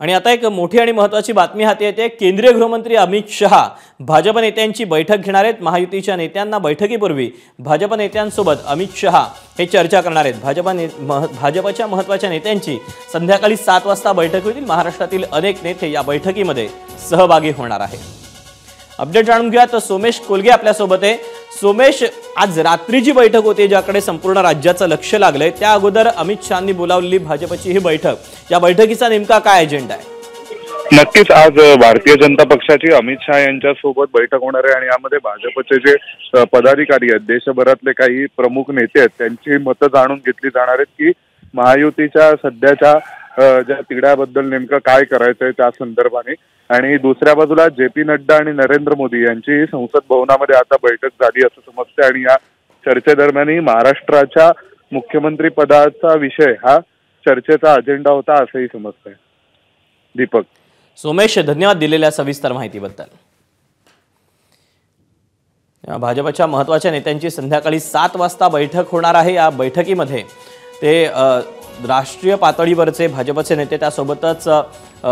आणि आता एक मोठी आणि महत्त्वाची बातमी हाती येते। केंद्रीय गृहमंत्री अमित शहा भाजप नेत्यांची बैठक घेणार आहेत। महायुतीच्या नेत्यांना बैठकीपूर्वी भाजप नेत्यांसोबत अमित शहा हे चर्चा करणार आहेत। भाजपच्या महत्त्वाच्या नेत्यांची संध्याकाळी 7 वाजता बैठक होईल। महाराष्ट्रातील अनेक नेते या बैठकीमध्ये सहभागी होणार आहेत। अपडेट जाणून घेऊया तर सोमेश कोलगे आपल्या सोबत आहे। सोमेश, आज रात्रीची बैठक होती ज्याकडे संपूर्ण राज्याचं लक्ष लागलंय, त्या अगोदर अमित शहांनी बोलावलेली भाजपची ही बैठक, या बैठकीचा नेमका काय अजेंडा आहे? नक्कीच आज भारतीय जनता पक्षाची अमित शहा यांच्या सोबत बैठक होणार आहे आणि यामध्ये भाजपचे जे पदाधिकारी आहेत, देशभरातले काही प्रमुख नेते आहेत, त्यांची मतं जाणून घेतली जाणार आहेत की महायुतीच्या सध्याच्या ज्या तिढ्याबद्दल नेमकं काय करायचंय त्या संदर्भाने। आणि दुसऱ्या बाजूला जे.पी. नड्डा आणि नरेंद्र मोदी यांची संसद भवनामध्ये आता बैठक झाली असं समजते आणि या चर्चेदरम्यान महाराष्ट्राच्या मुख्यमंत्री पदाचा विषय हा चर्चेचा अजेंडा होता असंही समजतंय। दीपक, सोमेश, धन्यवाद दिलेल्या सविस्तर माहितीबद्दल। भाजपच्या महत्त्वाच्या नेत्यांची संध्याकाळी 7 वाजता बैठक होणार आहे। या बैठकीमध्ये ते राष्ट्रीय पातळीवरचे भाजपचे नेते, त्यासोबतच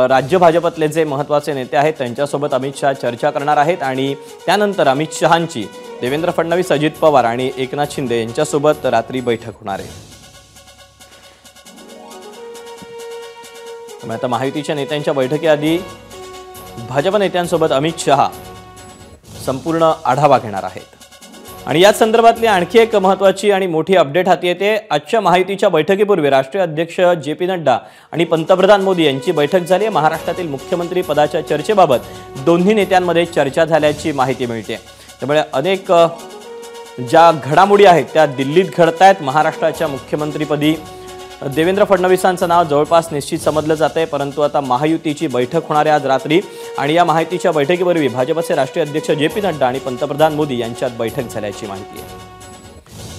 राज्य भाजपतले जे महत्त्वाचे नेते आहेत त्यांच्यासोबत अमित शहा चर्चा करणार आहेत आणि त्यानंतर अमित शहांची देवेंद्र फडणवीस, अजित पवार आणि एकनाथ शिंदे यांच्यासोबत रात्री बैठक होणार आहे। आता महायुतीच्या नेत्यांच्या बैठकीआधी भाजप नेत्यांसोबत अमित शहा संपूर्ण आढावा घेणार आहेत। आणि या संदर्भातली आणखी एक महत्त्वाची आणि मोठी अपडेट हाती येते। आजच्या महायुतीच्या बैठकीपूर्वी राष्ट्रीय अध्यक्ष जे.पी. नड्डा आणि पंतप्रधान मोदी यांची बैठक झाली आहे। महाराष्ट्रातील मुख्यमंत्री पदाच्या चर्चेबाबत दोन्ही नेत्यांमध्ये चर्चा झाल्याची माहिती मिळते। त्यामुळे अनेक ज्या घडामोडी आहेत त्या दिल्लीत घडतायत। महाराष्ट्राच्या मुख्यमंत्रीपदी देवेंद्र फडणवीसांचं नाव जवळपास निश्चित समजलं जातंय, परंतु आता महायुतीची बैठक होणार आहे आज रात्री आणि या महायुतीच्या बैठकीपूर्वी भाजपचे राष्ट्रीय अध्यक्ष जे.पी. नड्डा आणि पंतप्रधान मोदी यांच्यात बैठक झाल्याची माहिती आहे।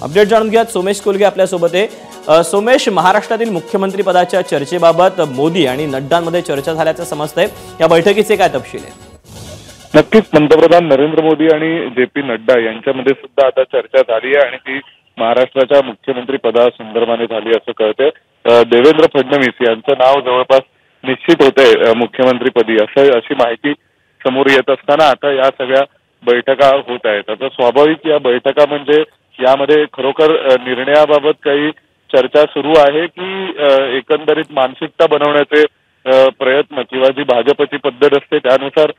अपडेट जाणून घ्या, सोमेश कोलगे आपल्या सोबत आहे। सोमेश, महाराष्ट्रातील मुख्यमंत्री पदाच्या चर्चेबाबत मोदी आणि नड्डांमध्ये चर्चा झाल्याचं समजतंय, या बैठकीचे काय तपशील आहेत? नक्कीच पंतप्रधान नरेंद्र मोदी आणि जे.पी. नड्डा यांच्यामध्ये सुद्धा आता चर्चा झाली आहे आणि ती महाराष्ट्राच्या मुख्यमंत्री पदासंदर्भाने झाली असं कळते। देवेंद्र फडणवीस यांचं नाव जवळपास निश्चित होते मुख्यमंत्रीपदी अशी माहिती समोर येत असताना आता या सगळ्या बैठका होत आहेत। आता स्वाभाविक या बैठका म्हणजे यामध्ये खरोखर निर्णयाबाबत काही चर्चा सुरू आहे की एकंदरीत मानसिकता बनवण्याचे प्रयत्न किंवा जी भाजपची पद्धत असते त्यानुसार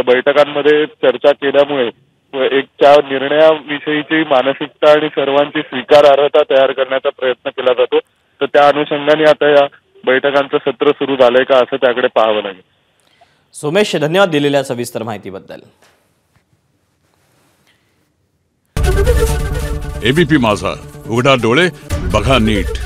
बैठकांमध्ये चर्चा केल्यामुळे एक त्या निर्णयाविषयीची मानसिकता आणि सर्वांची स्वीकारार्हता तयार करण्याचा प्रयत्न केला जातो। तर त्या अनुषंगाने आता या बैठकांचं सत्र सुरू झालंय का असं त्याकडे पाहावं लागेल। सोमेश, धन्यवाद दिलेल्या सविस्तर माहितीबद्दल। एबीपी माझा, उघडा डोळे बघा नीट।